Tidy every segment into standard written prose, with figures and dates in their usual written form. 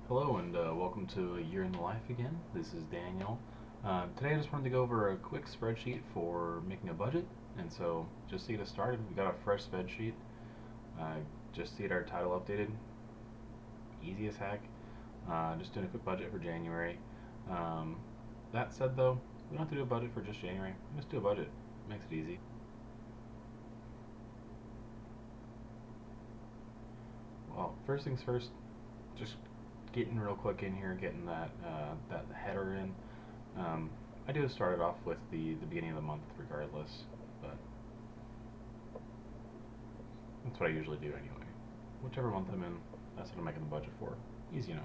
Hello and welcome to A Year in the Life again. This is Daniel. Today I just wanted to go over a quick spreadsheet for making a budget. And so just to get us started, we got a fresh spreadsheet. Uh, just to get our title updated. Easy as heck. Just doing a quick budget for January. Um, that said though, we don't have to do a budget for just January. Just do a budget. Makes it easy. Well, first things first, just getting real quick in here, getting that header in. Um, I do start it off with the beginning of the month regardless, but that's what I usually do anyway. Whichever month I'm in, that's what I'm making the budget for. Easy enough.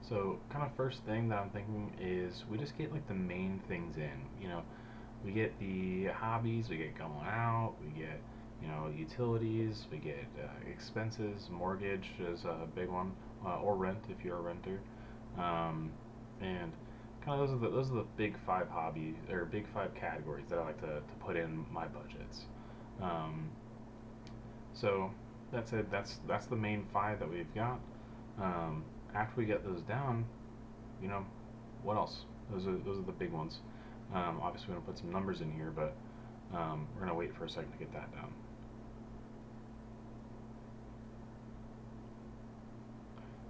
So, kind of first thing that I'm thinking is we just get like the main things in. We get the hobbies, we get going out, we get utilities, we get expenses, mortgage is a big one, or rent if you're a renter, and kind of those are the big five hobbies or big five categories that I like to put in my budgets. Um, so that's it. That's the main five that we've got. Um, After we get those down, you know, what else? Those are the big ones. Obviously, we're gonna put some numbers in here, but we're gonna wait for a second to get that down.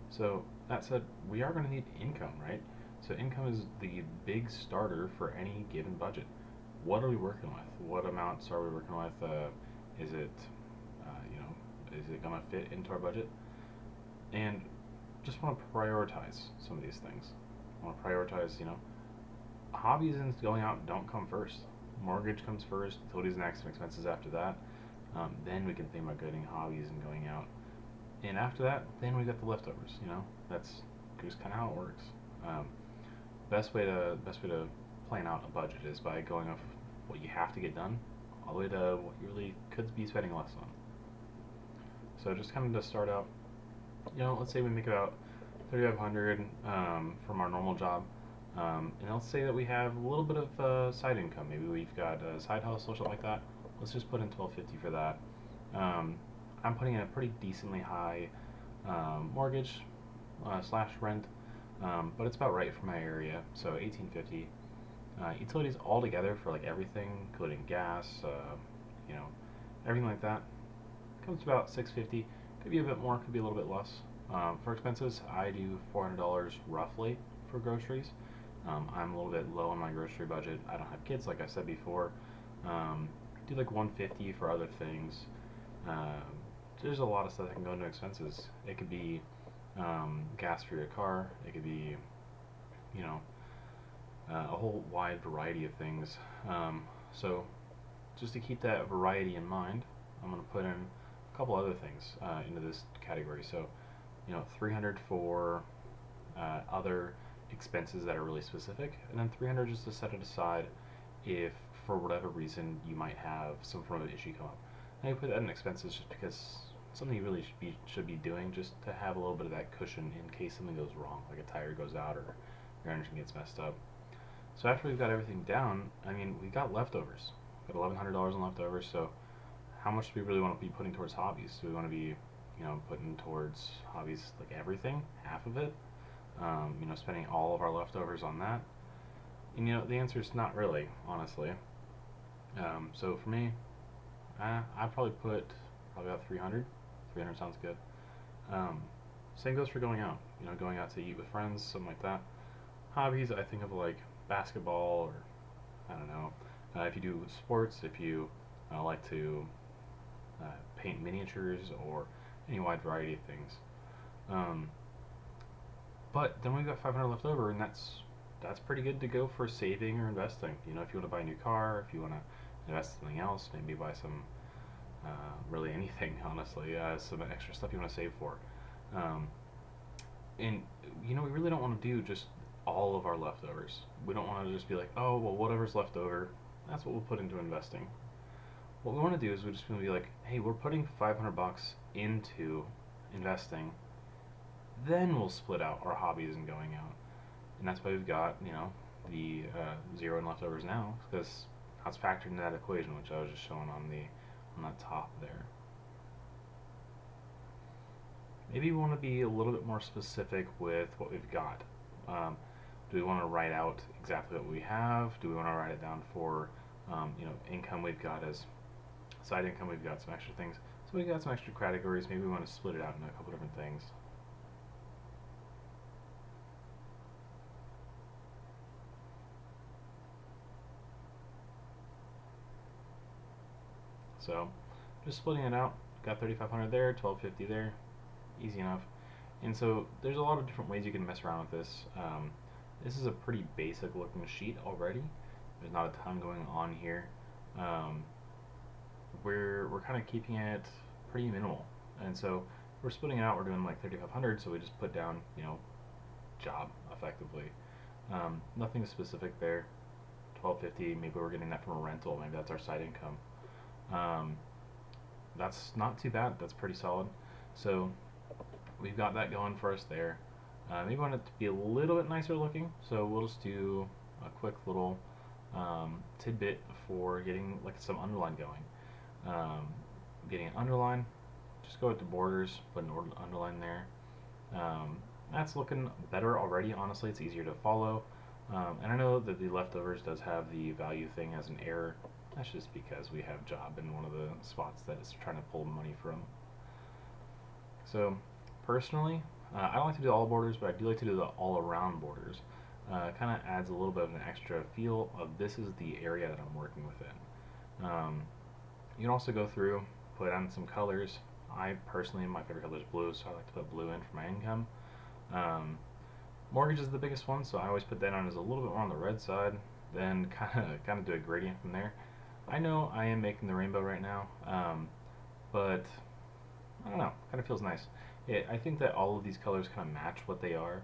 So that said, we are gonna need income, right? So income is the big starter for any given budget. What are we working with? What amounts are we working with? Is it, is it gonna fit into our budget? And just want to prioritize some of these things. I want to prioritize, hobbies and going out don't come first. Mortgage comes first, utilities next, and expenses after that. Then we can think about getting hobbies and going out. And after that, then we got the leftovers. That's just kind of how it works. Um, best way to plan out a budget is by going off what you have to get done, all the way to what you really could be spending less on. So just kind of to start out, let's say we make about 3,500 from our normal job. And let's say that we have a little bit of side income. Maybe we've got a side hustle or something like that. Let's just put in 1,250 for that. Um, I'm putting in a pretty decently high mortgage slash rent, but it's about right for my area. So 1,850. Utilities all together for like everything, including gas, you know, everything like that, comes to about 650. Could be a bit more, could be a little bit less. For expenses, I do $400 roughly for groceries. I'm a little bit low on my grocery budget. I don't have kids, like I said before. Do like 150 for other things. Um, there's a lot of stuff that can go into expenses. It could be gas for your car. It could be, you know, a whole wide variety of things. So just to keep that variety in mind, I'm going to put in a couple other things into this category. So, 300 for other expenses that are really specific, and then 300 just to set it aside if for whatever reason you might have some form of issue come up. And I put that in expenses just because something you really should be doing just to have a little bit of that cushion in case something goes wrong, like a tire goes out or your engine gets messed up. So after we've got everything down, I mean, we got leftovers. We got $1,100 in leftovers. So how much do we really want to be putting towards hobbies? Do we want to be, putting towards hobbies like everything, half of it? Spending all of our leftovers on that? And the answer is not really, honestly. So for me, I'd probably put probably about 300. 300 sounds good. Um, Same goes for going out. Going out to eat with friends, something like that. Hobbies, I think of like basketball or I don't know. If you do sports, if you like to paint miniatures or any wide variety of things. Um, but then we've got 500 left over, and that's pretty good to go for saving or investing. If you want to buy a new car, if you want to invest in something else, maybe buy some really anything, honestly, some extra stuff you want to save for. Um, and we really don't want to do just all of our leftovers. We don't want to just be like, oh well, whatever's left over, that's what we'll put into investing. What we want to do is we just want to be like, hey, we're putting 500 bucks into investing, then we'll split out our hobbies and going out, and that's why we've got the zero in leftovers now because that's factored into that equation, which I was just showing on that top there. maybe we want to be a little bit more specific with what we've got. Do we want to write out exactly what we have? Do we want to write it down for, income we've got as side income? We've got some extra things. So we've got some extra categories. Maybe we want to split it out into a couple different things. So just splitting it out. Got 3,500 there, 1,250 there. Easy enough. And so there's a lot of different ways you can mess around with this. This is a pretty basic looking sheet already. There's not a ton going on here. Um, we're kind of keeping it pretty minimal, and so we're splitting it out. We're doing like 3,500, so we just put down job effectively. Nothing specific there. 1,250. Maybe we're getting that from a rental. Maybe that's our side income. Um, that's not too bad. That's pretty solid. So we've got that going for us there. Maybe we want it to be a little bit nicer looking, so we'll just do a quick little tidbit for getting like some underline going. Getting an underline, just go with the borders, put an underline there. That's looking better already. Honestly, it's easier to follow. And I know that the leftovers does have the value thing as an error. That's just because we have job in one of the spots that it's trying to pull money from. So personally, I don't like to do all borders, but I do like to do the all around borders. Kind of adds a little bit of an extra feel of this is the area that I'm working within. You can also go through, put on some colors. I personally, my favorite color is blue, so I like to put blue in for my income. Mortgage is the biggest one, so I always put that on as a little bit more on the red side, then kind of do a gradient from there. I know I am making the rainbow right now, but I don't know, kind of feels nice. I think that all of these colors kind of match what they are,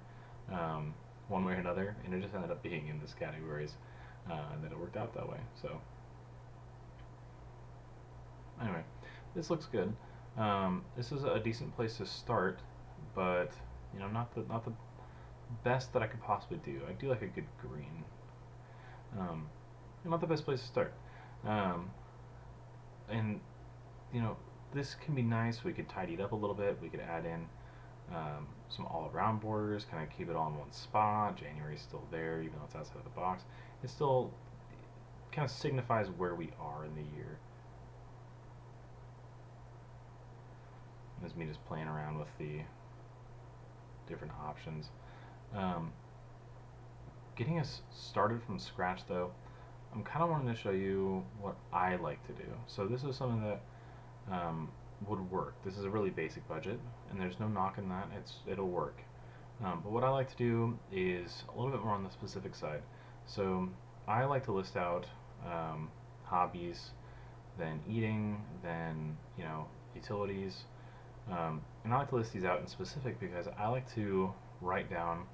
one way or another, and it just ended up being in this categories, and that it worked out that way. So anyway, this looks good. This is a decent place to start, but not the best that I could possibly do. I do like a good green. Um, Not the best place to start. Um, and this can be nice. We could tidy it up a little bit. We could add in some all-around borders, kind of keep it all in one spot. January's still there, even though it's outside of the box. It still kind of signifies where we are in the year. This is me just playing around with the different options. Um, Getting us started from scratch, though, I'm kind of wanting to show you what I like to do. So this is something that would work. This is a really basic budget, and there's no knocking that. It'll work. But what I like to do is a little bit more on the specific side. So I like to list out hobbies, then eating, then utilities, and I like to list these out in specific because I like to write down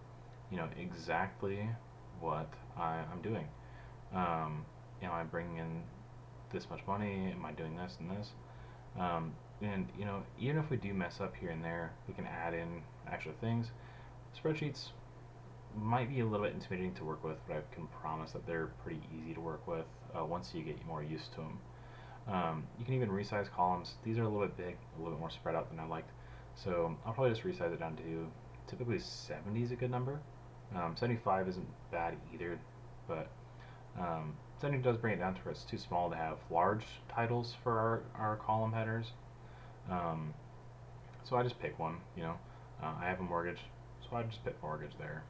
exactly what I'm doing. Am I bringing in this much money? Am I doing this and this? And even if we do mess up here and there, we can add in extra things. Spreadsheets might be a little bit intimidating to work with, but I can promise that they're pretty easy to work with once you get more used to them. You can even resize columns. These are a little bit big, a little bit more spread out than I liked. So I'll probably just resize it down to typically 70 is a good number. 75 isn't bad either, but 70 does bring it down to where it's too small to have large titles for our column headers. So I just pick one, I have a mortgage, so I just pick mortgage there.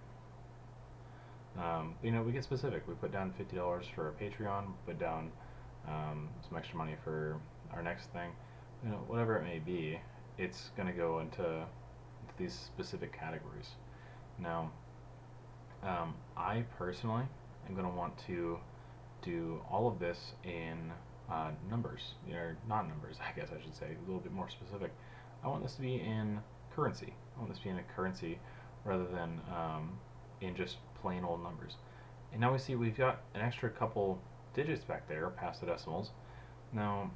We get specific. We put down $50 for a Patreon, put down some extra money for our next thing. Whatever it may be, it's going to go into these specific categories. Now, I personally am going to want to do all of this in numbers, or not numbers, I guess I should say, a little bit more specific. I want this to be in currency. I want this to be in a currency rather than in just plain old numbers. And now we see we've got an extra couple digits back there past the decimals. Now,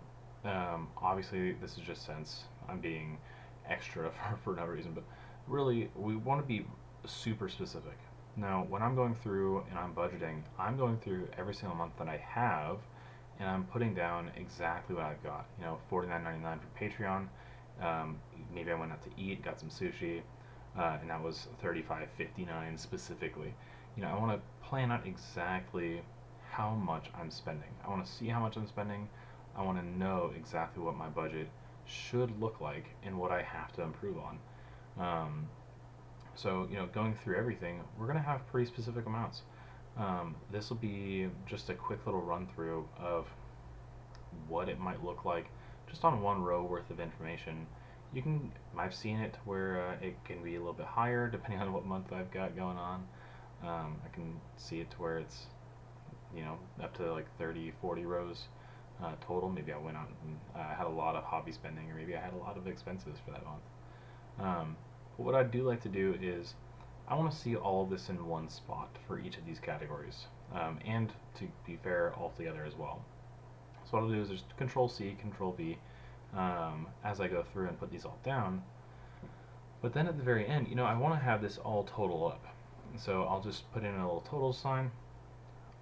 obviously this is just cents. I'm being extra for no reason, but really we want to be super specific. Now, when I'm going through and I'm budgeting, I'm going through every single month that I have, and I'm putting down exactly what I've got. $49.99 for Patreon, Um, Maybe I went out to eat, got some sushi, and that was $35.59 specifically. I want to plan out exactly how much I'm spending. I want to see how much I'm spending. I want to know exactly what my budget should look like and what I have to improve on. Um, so, going through everything, we're going to have pretty specific amounts. This will be just a quick little run through of what it might look like just on one row worth of information. I've seen it where it can be a little bit higher depending on what month I've got going on. I can see it to where it's, up to like 30, 40 rows total. Maybe I went out and had a lot of hobby spending, or maybe I had a lot of expenses for that month. But what I do like to do is I want to see all of this in one spot for each of these categories, and to be fair, all together as well. So what I'll do is just Control C, Control V, as I go through and put these all down. But then at the very end, I want to have this all total up. So I'll just put in a little total sign.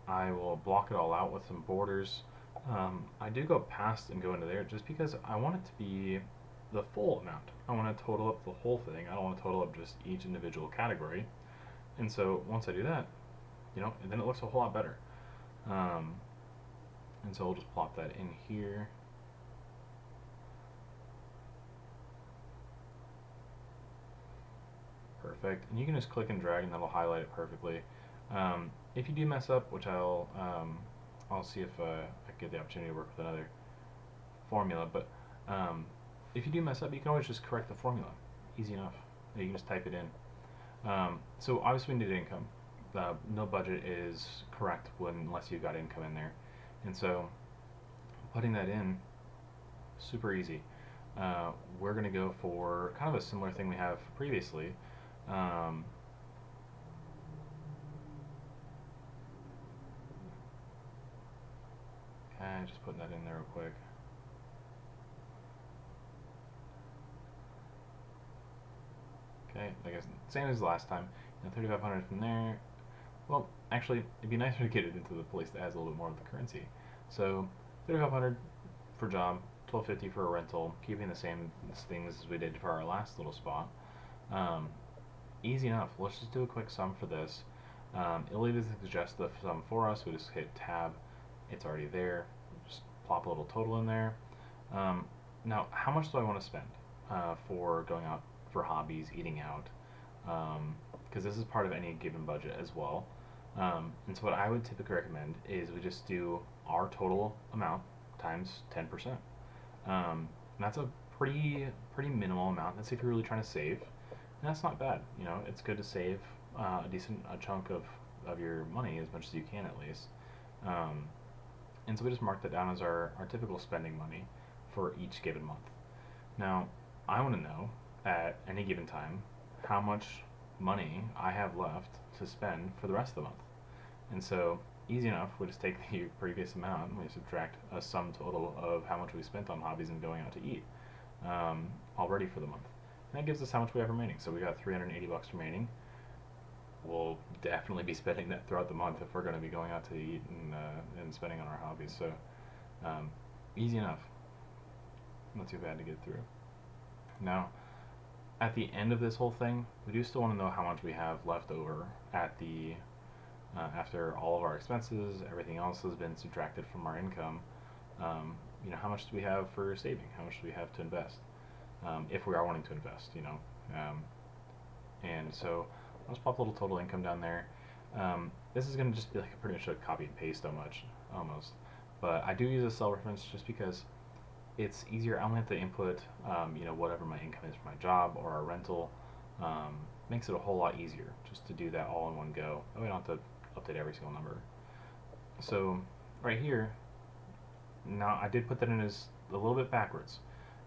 I will block it all out with some borders. I do go past and go into there just because I want it to be the full amount. I want to total up the whole thing. I don't want to total up just each individual category. And so once I do that, and then it looks a whole lot better. And so we'll just plop that in here. Perfect. And you can just click and drag and that'll highlight it perfectly. If you do mess up, which I'll see if I get the opportunity to work with another formula, but if you do mess up, you can always just correct the formula. Easy enough. You can just type it in. So obviously we need income. No budget is correct unless you've got income in there. And so putting that in, super easy. We're going to go for kind of a similar thing we have previously. Okay, just putting that in there real quick. Okay, I guess same as last time. 3,500 from there. Well, actually, it'd be nicer to get it into the place that has a little bit more of the currency. So 3,500 for job, 1,250 for a rental, keeping the same things as we did for our last little spot. Easy enough. Let's just do a quick sum for this. It'll even suggest the sum for us. We just hit tab. It's already there. Just plop a little total in there. Now, how much do I want to spend for going out for hobbies, eating out? Because this is part of any given budget as well. And so what I would typically recommend is we just do our total amount times 10%. And that's a pretty minimal amount. That's if you're really trying to save. And that's not bad. It's good to save a chunk of your money, as much as you can at least. And so we just mark that down as our typical spending money for each given month. Now, I want to know at any given time how much money I have left to spend for the rest of the month. And so, easy enough, we just take the previous amount and we subtract a sum total of how much we spent on hobbies and going out to eat already for the month. And that gives us how much we have remaining. So we got 380 bucks remaining. We'll definitely be spending that throughout the month if we're going to be going out to eat and spending on our hobbies. So easy enough. Not too bad to get through. Now, at the end of this whole thing, we do still want to know how much we have left over at the after all of our expenses, everything else has been subtracted from our income. How much do we have for saving? How much do we have to invest? If we are wanting to invest. And so I'll just pop a little total income down there. This is going to just be like pretty much a copy and paste almost. But I do use a cell reference just because it's easier. I only have to input, whatever my income is for my job or a rental. Makes it a whole lot easier just to do that all in one go. We don't have to update every single number. So right here, now I did put that in as a little bit backwards.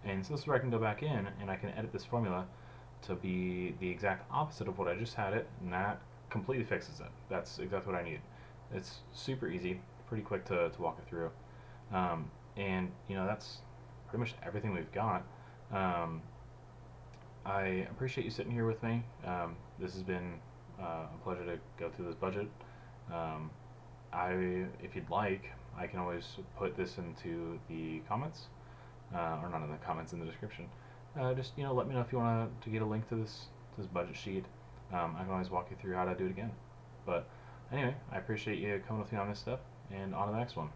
And so this is where I can go back in and I can edit this formula to be the exact opposite of what I just had it, and that completely fixes it. That's exactly what I need. It's super easy, pretty quick to walk it through. And that's pretty much everything we've got. I appreciate you sitting here with me. This has been a pleasure to go through this budget. If you'd like, I can always put this into the comments, or not in the comments, in the description. just let me know if you want to get a link to this budget sheet. I can always walk you through how to do it again. But anyway, I appreciate you coming with me on this step, and on to the next one.